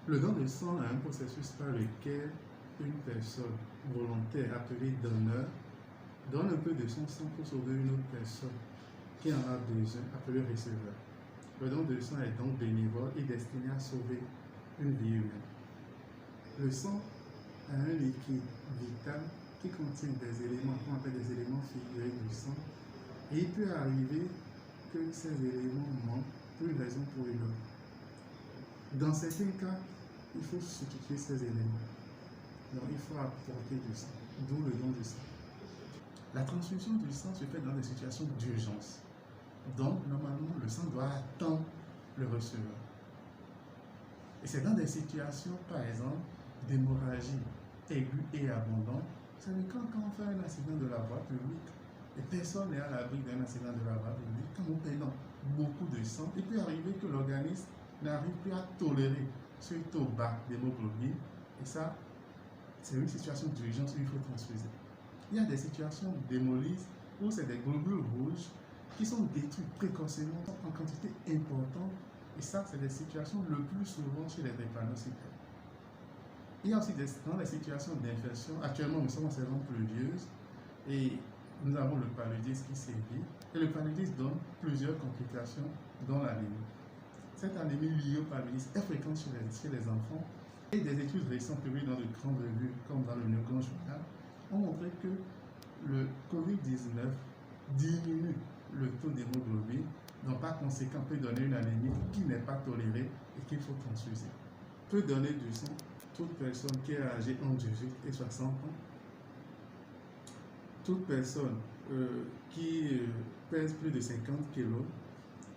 Le don de sang est un processus par lequel une personne volontaire appelée donneur donne un peu de son sang pour sauver une autre personne qui en a besoin, appelée receveur. Le don de sang est donc bénévole et destiné à sauver une vie humaine. Le sang a un liquide vital qui contient des éléments qu'on appelle des éléments figurés du sang, et il peut arriver que ces éléments manquent pour une raison ou pour une autre. Dans certains cas, il faut substituer ces éléments. Donc il faut apporter du sang, d'où le don du sang. La transfusion du sang se fait dans des situations d'urgence. Donc normalement, le sang doit attendre le receveur. Et c'est dans des situations, par exemple, d'hémorragie aiguë et abondante. Vous savez, quand on fait un accident de la voie publique, et personne n'est à l'abri d'un accident de la voie publique, quand nous perdons beaucoup de sang, il peut arriver que l'organisme n'arrive plus à tolérer ce taux bas d'hémoglobine. Et ça, c'est une situation d'urgence où il faut transfuser. Il y a des situations d'hémolyse où c'est des globules rouges qui sont détruits précocement en quantité importante. Et ça, c'est des situations le plus souvent chez les drépanocytaires. Il y a aussi dans les situations d'infection. Actuellement, nous sommes en saison pluvieuse et nous avons le paludisme qui sévit. Et le paludisme donne plusieurs complications dans l'anémie. Cette anémie liée au paludisme est fréquente chez les enfants. Et des études récentes publiées dans de grandes revues, comme dans le New England Journal, ont montré que le COVID-19 diminue le taux d'hémoglobine, donc par conséquent peut donner une anémie qui n'est pas tolérée et qu'il faut transfuser. Peut donner du sang toute personne qui est âgée entre 18 et 60 ans, toute personne qui pèse plus de 50 kg.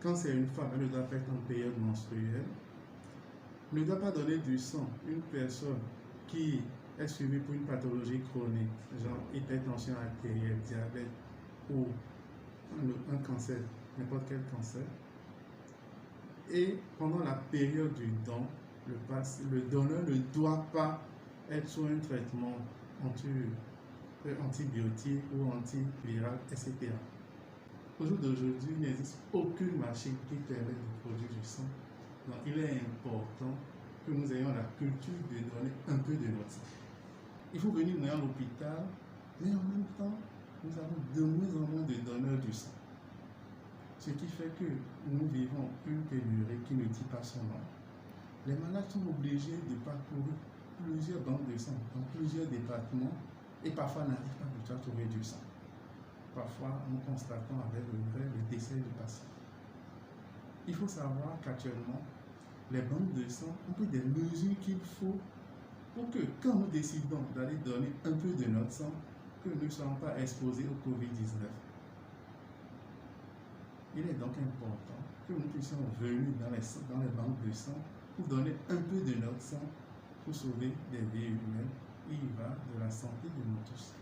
Quand c'est une femme, elle ne doit pas être en période menstruelle. Ne doit pas donner du sang une personne qui est suivie pour une pathologie chronique, genre hypertension artérielle, diabète ou un cancer, n'importe quel cancer. Et pendant la période du don, le donneur ne doit pas être sous un traitement antibiotique ou antiviral, etc. Au jour d'aujourd'hui, il n'existe aucune machine qui permet de produire du sang. Donc il est important que nous ayons la culture de donner un peu de notre sang. Il faut venir à l'hôpital, mais en même temps, nous avons de moins en moins de donneurs du sang. Ce qui fait que nous vivons une pénurie qui ne dit pas son nom. Les malades sont obligés de parcourir plusieurs banques de sang dans plusieurs départements et parfois n'arrivent pas du tout à trouver du sang. Parfois, nous constatons avec regret le décès du patient. Il faut savoir qu'actuellement, les banques de sang ont pris des mesures qu'il faut pour que quand nous décidons d'aller donner un peu de notre sang, que nous ne soyons pas exposés au COVID-19. Il est donc important que nous puissions venir dans les banques de sang pour donner un peu de notre sang pour sauver des vies humaines. Il y va de la santé de nous tous.